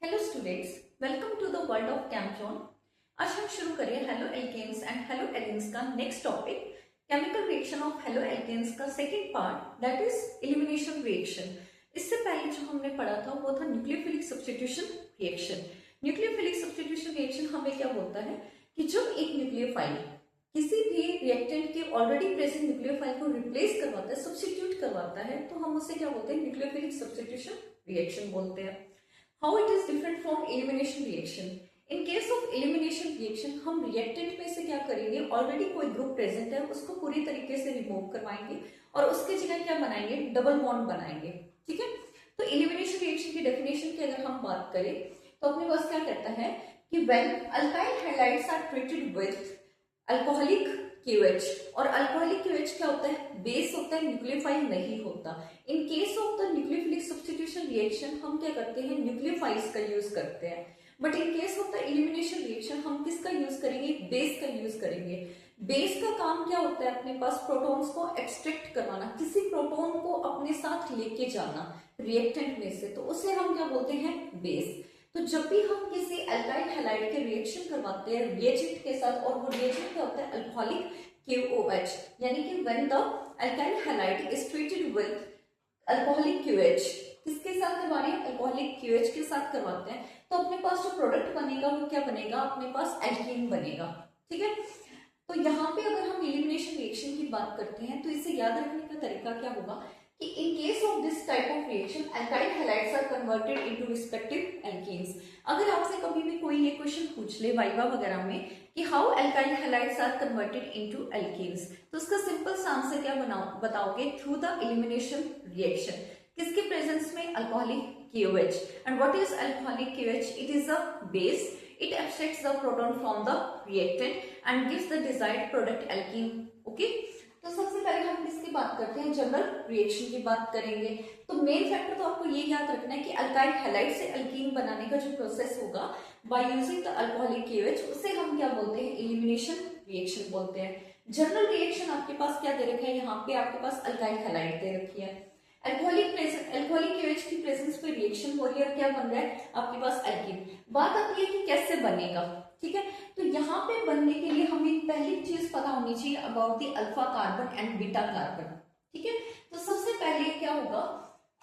Hello students, welcome to the world of Campzone. आज हम शुरू करें haloalkanes and haloarenes का next topic, chemical reaction of haloalkanes का second part, that is elimination reaction. इससे पहले जो हमने पढ़ा था वो था nucleophilic substitution reaction. Nucleophilic substitution reaction हमें क्या बोलता है कि जब एक न्यूक्लियोफाइल किसी भी रिएक्टेंट के ऑलरेडी प्रेजेंट न्यूक्लियोफाइल को रिप्लेस करवाता है, सब्स्टिट्यूट करवाता है, तो हम उसे क्या बोलते हैं, न्यूक्लियोफिलिक सब्स्टिट्यूशन रिएक्शन बोलते हैं। How it is different from elimination reaction? In case of elimination reaction, हम reactant में से क्या करेंगे, ऑलरेडी कोई ग्रुप प्रेजेंट है उसको पूरी तरीके से रिमूव करवाएंगे और उसके जगह क्या बनाएंगे, डबल बॉन्ड बनाएंगे। ठीक है, तो एलिमिनेशन रिएक्शन की डेफिनेशन की अगर हम बात करें तो अपने पास क्या कहता है कि when alkyl halides are treated with alcoholic KOH, और अल्कोहलिक KOH क्या होता है, बेस होता है, न्यूक्लियोफाइल नहीं होता। इन case of the nucleophilic substitution reaction हम क्या करते हैं, न्यूक्लियोफाइल्स का यूज करते हैं। But in case of the elimination reaction हम किसका यूज करेंगे, बेस का यूज करेंगे। बेस का काम क्या होता है, अपने पास प्रोटॉन्स को एक्सट्रैक्ट करवाना, किसी प्रोटॉन को अपने साथ लेके जाना रिएक्टेंट में से, तो उसे हम क्या बोलते हैं, बेस। तो जब भी हम किसी अल्काइल हैलाइड के रिएक्शन करवाते हैं रिएजेंट के साथ, और वो रिएजेंट क्या होता है, अल्कोहलिक KOH, यानी कि when the alkyl halide is treated with alcoholic KOH, किसके साथ करवा रहे हैं, अल्कोहलिक KOH के साथ करवाते हैं, तो अपने पास जो प्रोडक्ट बनेगा वो क्या बनेगा, अपने पास एल्कीन बनेगा। ठीक है, तो यहाँ पे अगर हम एलिमिनेशन रिएक्शन की बात करते हैं तो इसे याद रखने का तरीका क्या होगा कि in case of this type of reaction alkyl halides are converted into respective alkenes। अगर आपसे कभी भी कोई ये क्वेश्चन पूछ ले वाइवा वगैरह में कि how alkyl halides are converted into alkenes, तो उसका सिंपल सा आंसर क्या बताओगे, थ्रू द एलिमिनेशन रिएक्शन। किसके प्रेजेंस में, alcoholic KOH। And what is alcoholic KOH, it is a base, it abstracts the proton from the reactant and gives the desired product alkene। Okay, तो सबसे पहले हम किसकी बात करते हैं, जनरल रिएक्शन की बात करेंगे। तो मेन फैक्टर तो आपको ये याद रखना है कि अल्काइल हैलाइड से अल्कीन बनाने का जो प्रोसेस होगा by using the alcoholic KOH, उसे हम क्या बोलते हैं, एलिमिनेशन रिएक्शन बोलते हैं। जनरल रिएक्शन आपके पास क्या दे रखा है, यहाँ पे आपके पास अल्काइल हैलाइड दे रखी है, अल्कोहलिक KOH की प्रेजेंस पे रिएक्शन हो रही है और क्या बन रहा है, आपके पास एल्कीन। बात आती है कि कैसे बनेगा। ठीक है, तो यहाँ पे बनने के लिए हमें पहली चीज पता होनी चाहिए about the alpha carbon and beta carbon. ठीक है, तो सबसे पहले क्या होगा,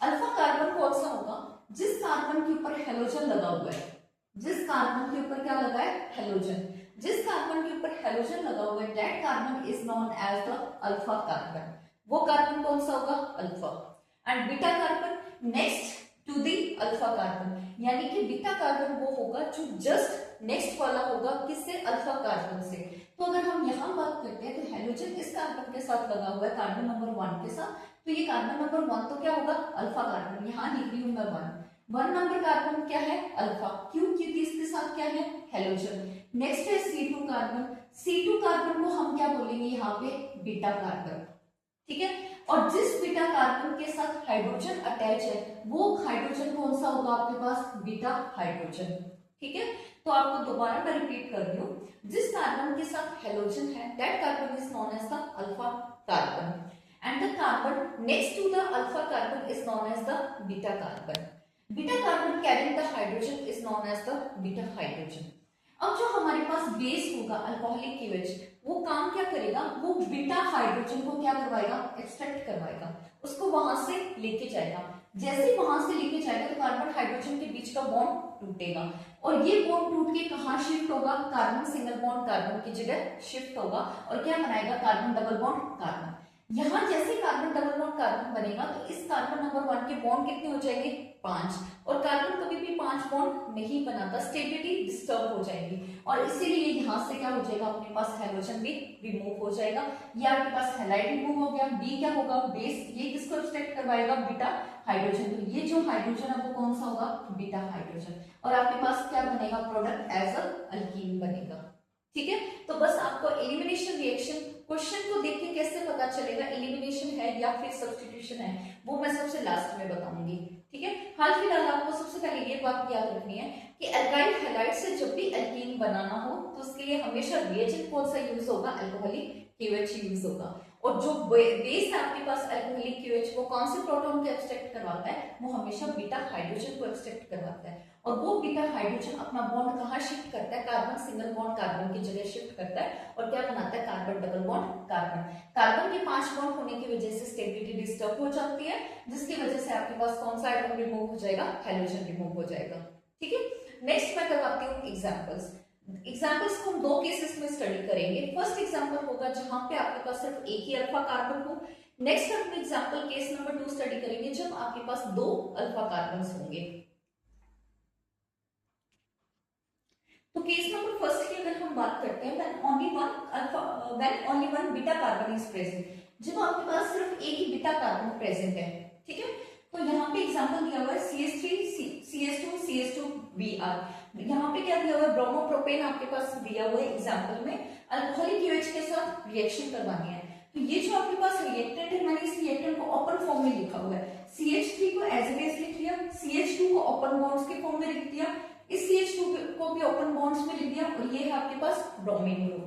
अल्फा कार्बन कौन सा होगा, जिस कार्बन के ऊपर हेलोजन लगा हुआ है, जिस कार्बन के ऊपर क्या लगा है, हेलोजन, जिस कार्बन के ऊपर हेलोजन लगा हुआ है, that carbon is known as the alpha carbon. वो कार्बन कौन सा होगा, alpha. And beta carbon next to the alpha carbon, यानी कि बीटा कार्बन वो होगा जो जस्ट नेक्स्ट वाला होगा किससे, अल्फा कार्बन से। तो अगर हम यहाँ बात करते हैं तो हेलोजन इस कार्बन के साथ लगा हुआ है, कार्बन नंबर 1 के साथ, तो ये कार्बन नंबर 1 तो क्या होगा, अल्फा कार्बन। यहाँ लिख रही हूँ मैं 1 नंबर कार्बन क्या है, अल्फा, क्यों, क्योंकि इसके साथ क्या है, हेलोजन। नेक्स्ट है C2 कार्बन, C2 कार्बन को हम क्या बोलेंगे यहाँ पे, बीटा कार्बन। ठीक है, और जिस बीटा कार्बन के साथ हाइड्रोजन अटैच है वो हाइड्रोजन कौन सा होगा आपके पास, बीटा हाइड्रोजन। ठीक है, तो आपको दोबारा मैं रिपीट कर रही हूँ, जिस कार्बन के साथ हेलोजन है that carbon is known as the alpha carbon, and the carbon next to the alpha carbon is known as the beta carbon. Beta carbon carrying the hydrogen is known as the beta hydrogen. अब जो हमारे पास base होगा alcoholic KOH, वो काम क्या करेगा, वो बीटा हाइड्रोजन को क्या करवाएगा, एक्सट्रैक्ट करवाएगा, उसको वहां से लेके जाएगा। जैसे ही वहां से लेके जाएगा तो कार्बन हाइड्रोजन के बीच का बॉन्ड टूटेगा, और ये बॉन्ड टूट के कहाँ शिफ्ट होगा, कार्बन सिंगल बॉन्ड कार्बन की जगह शिफ्ट होगा, और क्या बनाएगा, कार्बन डबल बॉन्ड कार्बन। यहाँ जैसे कार्बन डबल बॉन्ड कार्बन बनेगा तो इस कार्बन नंबर 1 के बॉन्ड कितने हो जाएंगे, 5, और कार्बन कभी भी 5 बॉन्ड नहीं बनाता, स्टेबिलिटी डिस्टर्ब हो जाएगी, और इसीलिए यहाँ से क्या हो जाएगा, अपने पास हेलोजन भी रिमूव हो जाएगा, ये आपके पास हैलाइड रिमूव हो गया। बी क्या होगा, बेस, ये किसको एक्सट्रैक्ट करवाएगा, बीटा हाइड्रोजन, तो ये जो हाइड्रोजन है वो कौन सा होगा, बीटा हाइड्रोजन, और आपके पास क्या बनेगा, प्रोडक्ट एज अ अल्कीन बनेगा। ठीक है, तो बस आपको एलिमिनेशन रिएक्शन क्वेश्चन को देख के कैसे पता चलेगा एलिमिनेशन है या फिर सब्स्टिट्यूशन है, वो मैं सबसे लास्ट में बताऊंगी। ठीक है, हाल फिलहाल आपको सबसे पहले ये बात याद रखनी है कि अल्काइल हैलाइड से जब भी अल्कीन बनाना हो तो उसके लिए हमेशा रिएजेंट कौन सा यूज होगा, अल्कोहलिक KOH यूज होगा, और जो बेस है आपके पास अल्कोहलिक KOH वो कौन से प्रोटॉन को एक्सट्रैक्ट करवाता है, वो हमेशा बीटा हाइड्रोजन को एक्सट्रैक्ट करवाता है। और वो बीटा हाइड्रोजन अपना बॉन्ड कहाँ शिफ्ट करता है, कार्बन सिंगल बॉन्ड कार्बन की जगह शिफ्ट करता है और क्या बनाता है, carbon double bond carbon. Carbon के 5 बॉन्ड होने की वजह से स्टेबिलिटी डिस्टर्ब हो जाती है, जिसकी वजह से आपके पास कौन सा एटम रिमूव हो जाएगा, हैलोजन रिमूव हो जाएगा। ठीक है, नेक्स्ट मैं करवाती हूँ एग्जांपल्स। एग्जांपल्स को हम 2 केसेस में स्टडी करेंगे। फर्स्ट एग्जांपल होगा जहां पे आपके पास सिर्फ एक ही अल्फा कार्बन हो। नेक्स्ट हम एग्जांपल केस नंबर 2 स्टडी करेंगे जब आपके पास 2 अल्फा कार्बन्स होंगे। तो केस नंबर फर्स्ट की अगर हम बात करते हैं, when only one beta carbon is present, जब आपके पास सिर्फ एक ही बीटा कार्बन प्रेजेंट है। ठीक है, तो यहाँ पे एग्जांपल दिया हुआ है CH3 CH2 CH2Br। यहाँ पे क्या दिया हुआ है, ब्रोमोप्रोपेन आपके पास दिया हुआ है एग्जांपल में, अल्कोहलिक OH के साथ रिएक्शन करवानी है। तो ये जो आपके पास रिएक्टेंट है, मैंने इस रिएक्टेंट को ओपन फॉर्म में लिखा हुआ है। CH3 को एज इट इज लिख लिया, CH2 को ओपन बॉन्ड्स के फॉर्म में लिख दिया, इस CH2 को भी ओपन बॉन्ड्स में लिख दिया, और ये है आपके पास ब्रोमीन ग्रुप।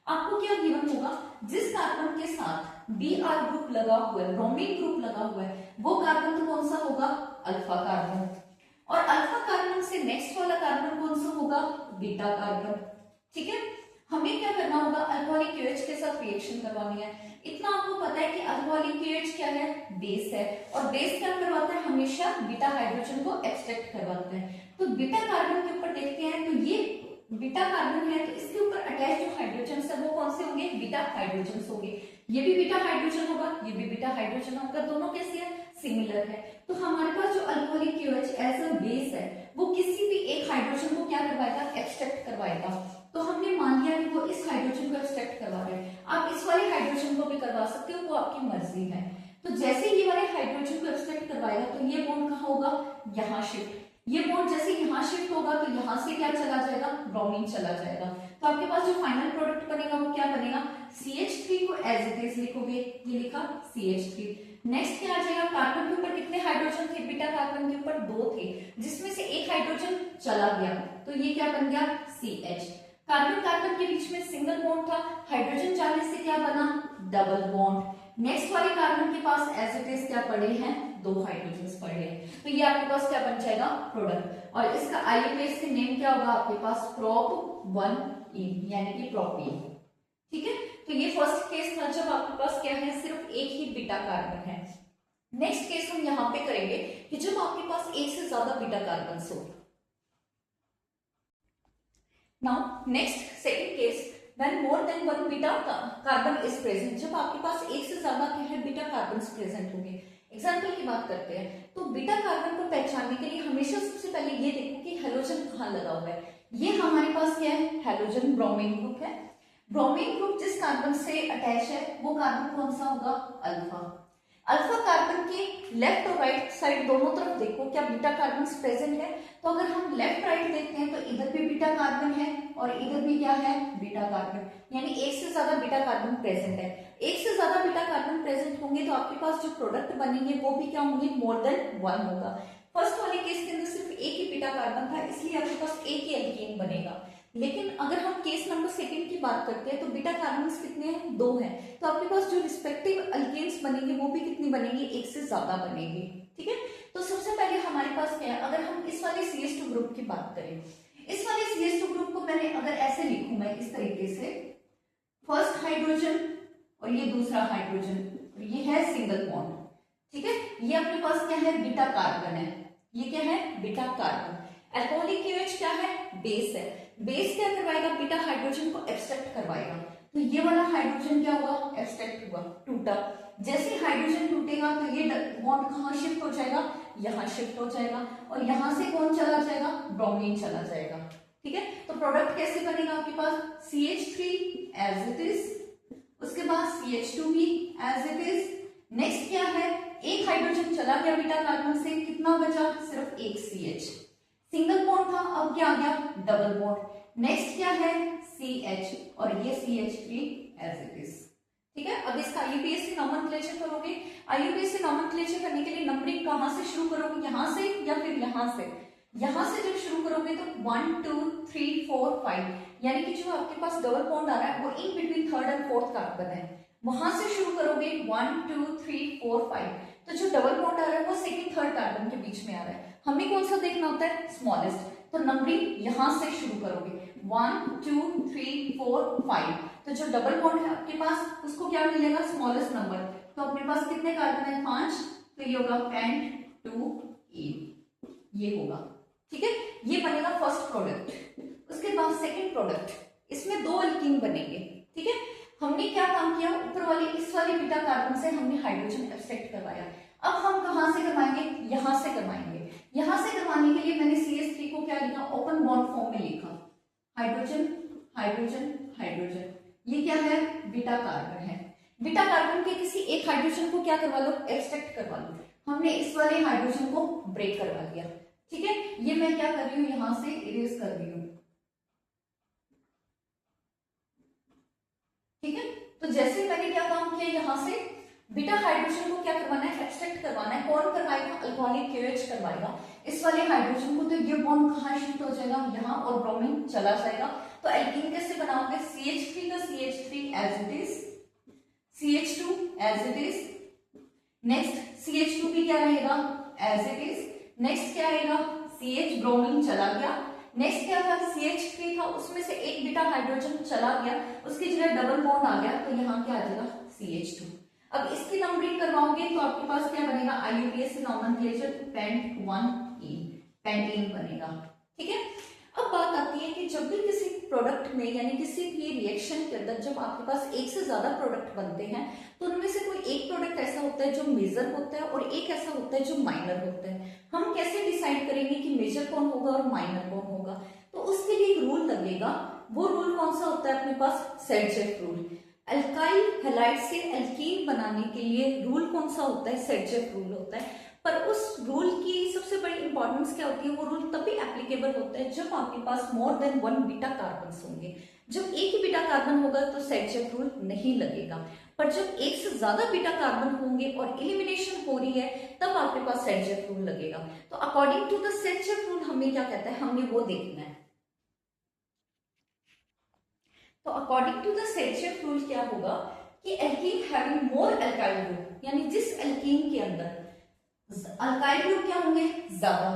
आपको क्या गिवन होगा, जिस कार्बन के साथ Br ग्रुप लगा हुआ है, ब्रोमीन ग्रुप लगा हुआ है, वो कार्बन तो कौन सा होगा, अल्फा कार्बन। और अल्फा कार्बन से नेक्स्ट वाला कार्बन कौन सा होगा, बीटा कार्बन। ठीक है, हमें क्या करना होगा, अल्कोहलिक OH के साथ रिएक्शन करवानी है। इतना आपको पता है कि अल्कोहलिक OH क्या है, बेस है, और बेस क्या करवाता है, हमेशा बीटा हाइड्रोजन को एक्सट्रैक्ट करवाता है। तो बीटा कार्बन के ऊपर देखते हैं, तो ये बीटा कार्बन है, तो इसके ऊपर अटैच जो हाइड्रोजन है वो कौन से होंगे, बीटा हाइड्रोजन होंगे। ये भी बीटा हाइड्रोजन होगा, ये भी बीटा हाइड्रोजन होगा, दोनों कैसे है, सिमिलर है। तो हमारे पास जो alcoholic OH as a base है, वो किसी भी एक हाइड्रोजन को क्या करवाएगा, एक्सट्रैक्ट करवाएगा। तो हमने मान लिया कि वो इस हाइड्रोजन को एक्सट्रैक्ट करवा रहे हैं। आप इस वाले हाइड्रोजन को भी करवा सकते हो, वो आपकी मर्जी है। तो जैसे ये वाले हाइड्रोजन को एक्सट्रैक्ट करवाएगा, तो ये बॉन्ड कहाँ होगा, यहाँ शिफ्ट। ये बॉन्ड जैसे यहाँ शिफ्ट होगा, तो यहाँ से क्या चला जाएगा, ब्रोमीन चला जाएगा। तो आपके पास जो फाइनल प्रोडक्ट बनेगा वो क्या बनेगा, CH3 को एज इट इज लिखोगे, ये लिखा CH3। नेक्स्ट क्या आ जाएगा, कार्बन के ऊपर कितने हाइड्रोजन थे, बीटा कार्बन के ऊपर 2 थे, जिसमें से एक हाइड्रोजन चला गया, तो ये क्या बन गया, CH। कार्बन कार्बन के बीच में सिंगल बॉन्ड था, हाइड्रोजन जाने से क्या बना, डबल बॉन्ड। नेक्स्ट वाले कार्बन के पास एज इट इज क्या पड़े हैं, 2 हाइड्रोजन पड़े हैं। तो ये आपके पास क्या बन जाएगा, प्रोडक्ट। और इसका IUPAC से नेम क्या होगा आपके पास, prop1E, यानी कि प्रोपीन। ठीक है, तो ये फर्स्ट केस था जब आपके पास क्या है, सिर्फ एक ही बीटा कार्बन है। नेक्स्ट केस हम यहाँ पे करेंगे कि जब आपके पास एक से ज्यादा बीटा कार्बन हो। Now next second case, when more than one beta carbon is present, जब आपके पास एक से ज्यादा क्या है, बीटा कार्बन प्रेजेंट होंगे। एग्जाम्पल की बात करते हैं, तो बीटा कार्बन को पहचानने के लिए हमेशा सबसे पहले ये देखो कि हेलोजन कहाँ लगा हुआ है। ये हमारे पास क्या है, हेलोजन ब्रोमीन ग्रुप है। ब्रोमीन ग्रुप जिस कार्बन से अटैच है, वो कार्बन कौन सा होगा, अल्फा। अल्फा कार्बन के लेफ्ट और राइट साइड दोनों तरफ देखो क्या बीटा कार्बन प्रेजेंट है। तो अगर हम लेफ्ट राइट देखते हैं, तो इधर भी बीटा कार्बन है और इधर भी क्या है, बीटा कार्बन, यानी एक से ज्यादा बीटा कार्बन प्रेजेंट है। एक से ज्यादा बीटा कार्बन प्रेजेंट होंगे तो आपके पास जो प्रोडक्ट बनेंगे वो भी क्या होंगे, मोर देन 1 होगा। फर्स्ट वाले केस के अंदर सिर्फ एक ही बीटा कार्बन था, इसलिए आपके पास एक ही एल्केन बनेगा। लेकिन अगर हम केस नंबर सेकंड की बात करते हैं, तो बीटा कार्बन कितने हैं, 2 हैं। तो आपके पास जो रिस्पेक्टिव अल्केन्स बनेंगे वो भी कितनी बनेंगी, एक से ज्यादा बनेंगे। ठीक है, तो सबसे पहले हमारे पास क्या है, अगर हम इस वाले CH2 ग्रुप की बात करें, इस वाले CH2 ग्रुप को मैंने अगर ऐसे लिखूं मैं इस तरीके से, फर्स्ट हाइड्रोजन और ये दूसरा हाइड्रोजन, ये है सिंगल बॉन्ड। ठीक है, ये अपने पास क्या है, बीटा कार्बन है, ये क्या है, बीटा कार्बन। अल्कोहलिक OH क्या है, बेस है। बेस क्या करवाएगा, बीटा हाइड्रोजन को एक्सट्रैक्ट करवाएगा। तो ये वाला हाइड्रोजन क्या हुआ, एक्सट्रैक्ट हुआ, टूटा। जैसे हाइड्रोजन टूटेगा तो ये बॉन्ड कहाँ शिफ्ट हो जाएगा, यहाँ शिफ्ट हो जाएगा, और यहाँ से कौन चला जाएगा, ब्रोमीन चला जाएगा। ठीक है, तो प्रोडक्ट कैसे बनेगा आपके पास, CH3 एज इट इज, उसके बाद CH2 भी एज इट इज। नेक्स्ट क्या है, एक हाइड्रोजन चला गया बीटा कार्बन से, कितना बचा, सिर्फ एक CH। सिंगल बॉन्ड था, अब क्या आ गया, डबल बॉन्ड। नेक्स्ट क्या है, CH, और ये CH3 एज इट इज। ठीक है, अब इसका IUPAC से नॉमेनक्लेचर करोगे। IUPAC से नॉमेनक्लेचर करने के लिए नंबरिंग कहां से शुरू करोगे, यहां से या फिर यहां से। यहां से जब शुरू करोगे तो 1 2 3 4 5, यानी कि जो आपके पास डबल बॉन्ड आ रहा है वो in between third and fourth carbon है, वहां से शुरू करोगे 1 2 3 4 5। तो जो डबल बॉन्ड आ रहा है वो सेकंड थर्ड कार्बन के बीच में आ रहा है, हमें कौन सा देखना होता है, स्मॉलेस्ट। तो नंबरिंग यहां से शुरू करोगे, 1 2 3 4 5। तो जो डबल बॉन्ड है आपके पास उसको क्या मिलेगा, स्मॉलेस्ट नंबर। तो अपने पास कितने कार्बन है, 5। तो ये होगा पेंट-2-ईन, ये होगा, ठीक है। ये बनेगा फर्स्ट प्रोडक्ट। उसके बाद सेकंड प्रोडक्ट, इसमें 2 अल्कीन बनेंगे, ठीक है। हमने क्या काम किया, ऊपर वाले इस वाले बीटा कार्बन से हमने हाइड्रोजन एक्सट्रैक्ट करवाया। अब हम कहां से करवाएंगे, यहां से करवाएंगे। यहां से करवाने के लिए मैंने CH3 को क्या लिखा, ओपन बॉन्ड फॉर्म में लिखा, हाइड्रोजन हाइड्रोजन हाइड्रोजन। ये क्या है, बीटा कार्बन है। बीटा कार्बन के किसी एक हाइड्रोजन को क्या करवा लो, एक्सट्रैक्ट करवा लो। हमने इस वाले हाइड्रोजन को ब्रेक करवा दिया, ठीक है। ये मैं क्या कर रही हूं, यहां से इरेज कर रही हूं, ठीक है। तो जैसे मैंने क्या काम किया, यहां से बीटा हाइड्रोजन को क्या करवाना है, एक्सट्रैक्ट करवाना है। कौन करवाएगा, अल्कोहलिक KOH करवाएगा इस वाले हाइड्रोजन को। तो ये बॉन्ड कहां शिफ्ट हो जाएगा, यहां, और ब्रोमीन चला जाएगा। तो एल्कीन कैसे बनाओगे, CH3 का CH3 as it is, CH2 as it is, next CH2 भी क्या रहेगा, एज इट इज। नेक्स्ट क्या रहेगा, CH, ब्रोमीन चला गया। नेक्स्ट क्या था, CH3 था, उसमें से एक बीटा हाइड्रोजन चला गया, उसकी जगह डबल बॉन्ड आ गया, तो यहाँ क्या आ जाएगा, CH2। अब इसकी नंबरिंग करवाओगे तो आपके पास क्या बनेगा, IUPAC नॉमेनक्लेचर पेंट-1-ईन, पेंटीन बनेगा, ठीक है। अब बात आती है कि जब भी किसी प्रोडक्ट में यानी किसी भी रिएक्शन के अंदर जब आपके पास एक से ज्यादा प्रोडक्ट बनते हैं तो उनमें से कोई एक प्रोडक्ट ऐसा होता है जो मेजर होता है और एक ऐसा होता है जो माइनर होता है। हम कैसे डिसाइड करेंगे कि मेजर कौन होगा और माइनर कौन होगा, तो उसके लिए एक रूल लगेगा। वो रूल कौन सा होता है अपने पास, सेडजेफ रूल। अल्काइल हैलाइड से एल्कीन बनाने के लिए रूल कौन सा होता है, सेडजेफ रूल होता है। पर उस रूल की सबसे बड़ी इंपॉर्टेंस क्या होती है, वो रूल तभी एप्लीकेबल होता है जब आपके पास मोर देन 1 बीटा कार्बन होंगे। जब एक ही बीटा कार्बन होगा तो सेडजेफ रूल नहीं लगेगा, पर जब एक से ज्यादा बीटा कार्बन होंगे और एलिमिनेशन हो रही है तब आपके पास सेडजेफ रूल लगेगा। तो according to the Saytzeff rule हमें क्या कहता है, हमने वो देखना है। तो according to the Saytzeff rule क्या होगा कि alkene having more alkyl group, यानी जिस एल्कीन के अंदर अल्काइल ग्रुप क्या होंगे ज्यादा,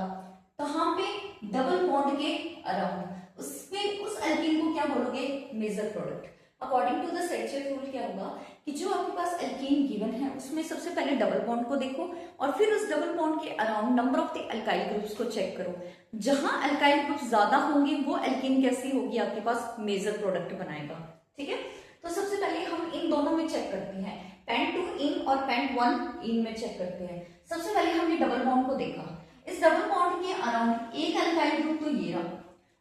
कहां पे, डबल बॉन्ड के अराउंड, उसमें उस एल्कीन को क्या बोलोगे, major product. According to the Saytzeff rule क्या होगा कि जो आपके पास एल्कीन गिवन है उसमें सबसे पहले डबल बॉन्ड को देखो और फिर उस डबल बॉन्ड के around number of the alkyl groups को चेक करो। जहां अल्काइल ग्रुप ज्यादा होंगे वो एल्कीन कैसी होगी, आपके पास मेजर प्रोडक्ट बनाएगा, ठीक है। तो सबसे पहले हम इन दोनों में चेक करते हैं, पेंट-2-ईन और पेंट-1-ईन में चेक करते हैं। सबसे पहले हमने डबल बॉन्ड को देखा, इस डबल बॉन्ड के अराउंड एक अल्काइल ग्रुप तो ये रहा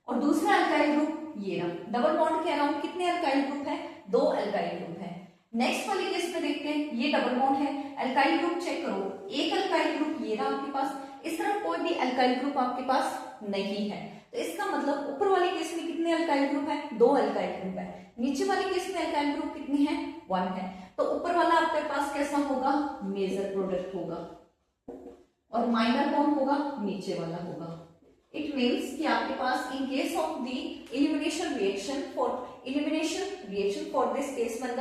और दूसरा अल्काइल ग्रुप ये रहा। डबल बॉन्ड के अराउंड कितने अल्काइल ग्रुप है, 2 अल्काइल ग्रुप है। नेक्स्ट वाली केस में देखते हैं, ये डबल बॉन्ड है, अल्काइल ग्रुप चेक करो, एक अल्काइल ग्रुप ये रहा आपके पास, इस तरफ कोई भी अल्काइल ग्रुप आपके पास नहीं है। तो इसका मतलब ऊपर वाले केस में कितने अल्काइल ग्रुप है, 2 अल्काइल ग्रुप है। नीचे वाले केस में अल्काइल ग्रुप कितने हैं, 1 है। तो ऊपर वाला आपके पास कैसा होगा, मेजर प्रोडक्ट होगा और माइनर कौन होगा, नीचे वाला होगा। इट मीन्स कि आपके पास in case of the elimination reaction for this case when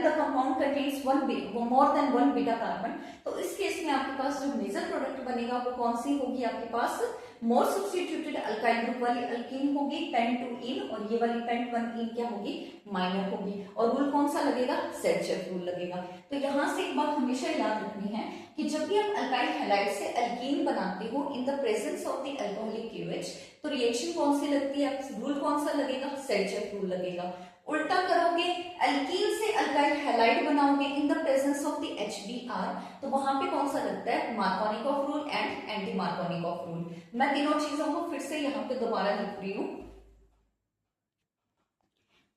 the compound contains more than 1 beta carbon, तो इस केस में आपके पास जो मेजर प्रोडक्ट बनेगा वो कौन सी होगी, आपके पास मोर सब्स्टिट्यूटेड अल्काइल ग्रुप वाली अल्कीन होगी पेंट-2-ईन और ये वाली पेंट-1-ईन क्या होगी, माइनर होगी। और रूल कौन सा लगेगा, सेडजेफ रूल लगेगा। तो यहाँ से एक बात हमेशा याद रखनी है कि जब भी आप अल्काइल हैलाइड से एल्कीन बनाते हो in the presence of the alcoholic KOH तो रिएक्शन कौन सी लगती है, रूल कौन सा लगेगा, सेडजेफ रूल लगेगा। उल्टा करोगे, एल्कीन से अल्काइल हैलाइड बनाओगे in the presence of the HBr तो वहां पे कौन सा लगता है, Markovnikov rule and anti Markovnikov rule. मैं तीनों चीजों को फिर से यहाँ पे दोबारा लिख रही हूँ।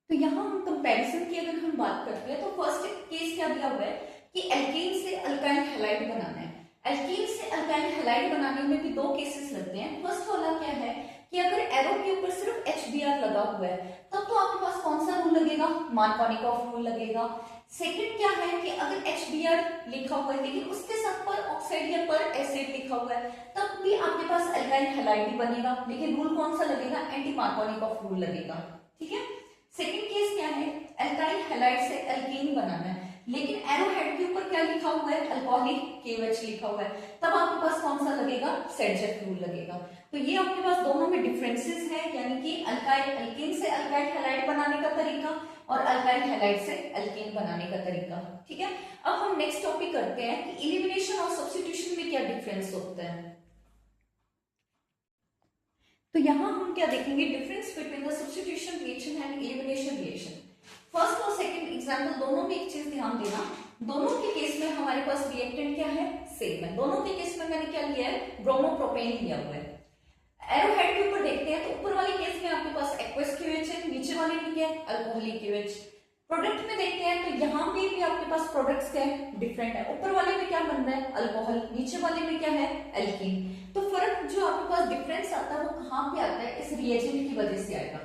तो यहाँ हम कंपैरिजन की अगर हम बात करते हैं तो फर्स्ट केस क्या दिया हुआ है कि एल्कीन से अल्काइल हैलाइड बनाना है। एल्कीन से अल्काइल हैलाइड बनाने में भी 2 केसेस लगते हैं। फर्स्ट वाला क्या है कि अगर एरो के ऊपर सिर्फ HBr लगा हुआ है तब तो आपके पास कौन सा रूल लगेगा, मार्कोनिकॉफ रूल लगेगा। सेकंड क्या है कि अगर HBr लिखा हुआ है लेकिन उसके साथ पर ऑक्साइड या पर एसिड लिखा हुआ है तब भी आपके पास अल्काइल हैलाइड ही बनेगा, लेकिन रूल कौन सा लगेगा, एंटी मार्कोनिकॉफ रूल लगेगा, ठीक है। सेकंड केस क्या है, अल्काइल हैलाइड से एल्कीन बनाना है लेकिन एरो हेड के ऊपर क्या लिखा हुआ है, अल्कोहलिक KOH लिखा हुआ है, तब आपके पास कौन सा लगेगा, सेडजेक रूल लगेगा। तो ये आपके पास दोनों में डिफरेंसेस है, यानी कि अल्काइल अल्केन से अल्काइल हैलाइड बनाने का तरीका और अल्काइल हैलाइड से एल्केन बनाने का तरीका। ठीक है, अब हम नेक्स्ट टॉपिक करते हैं कि इलिमिनेशन और सब्स्टिट्यूशन में क्या डिफरेंस होता है। तो यहां हम क्या देखेंगे, difference between the substitution reaction and elimination reaction. First और सेकंड एग्जांपल दोनों में एक चीज ध्यान देना, दोनों के केस में हमारे पास रिएक्टेंट क्या है, सेम है। दोनों के केस में मैंने क्या लिया है, ब्रोमोप्रोपेन लिया हुआ है। एरो हेड के ऊपर देखते हैं तो ऊपर वाले केस में आपके पास एक्वस KOH है, नीचे वाले में क्या है, अल्कोहलिक KOH। प्रोडक्ट में देखते हैं तो यहाँ पे भी आपके पास प्रोडक्ट्स क्या है, डिफरेंट है। ऊपर वाले में क्या बन रहा है, अल्कोहल, नीचे वाले में क्या है, एल्कीन। तो फर्क जो आपके पास डिफरेंस आता है वो कहाँ पे आता है, इस रिएजेंट की वजह से आएगा।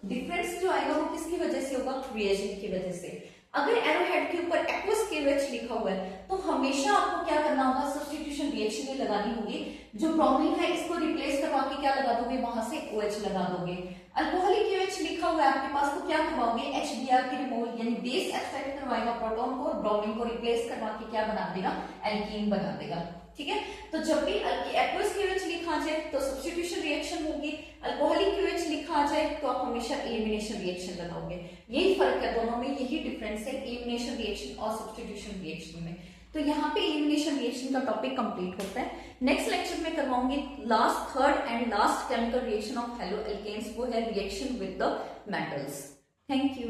डिफरेंस जो आएगा वो किसकी वजह से होगा, रिएजेंट की वजह से। अगर एरो हेड के ऊपर एक्वस KOH लिखा हुआ है तो हमेशा आपको क्या करना होगा, सब्स्टिट्यूशन रिएक्शन में लगानी होगी। जो ब्रोमीन है इसको रिप्लेस करवा के क्या लगा दोगे, वहां से OH लगा दोगे। अल्कोहलिक KOH लिखा हुआ है आपके पास तो क्या करवाओगे, HBr की रिमूवल, यानी बेस एक्सट्रैक्ट करवाएगा प्रोटॉन को, ब्रोमीन को रिप्लेस करवा के क्या बना देगा, एल्कीन बना देगा। ठीक है, तो जब भी एक्वस KOH लिखा आ जाए तो सब्स्टिट्यूशन रिएक्शन होगी, अल्कोहलिक KOH लिखा आ जाए तो आप हमेशा एलिमिनेशन रिएक्शन लगाओगे। यही फर्क है दोनों में, यही डिफरेंस है एलिमिनेशन रिएक्शन और सब्स्टिट्यूशन रिएक्शन में। तो यहाँ पे एलिमिनेशन रिएक्शन का टॉपिक कंप्लीट होता है। नेक्स्ट लेक्चर में करवाऊंगी last, third and last chemical reaction of haloalkanes, वो है reaction with the metals. Thank you.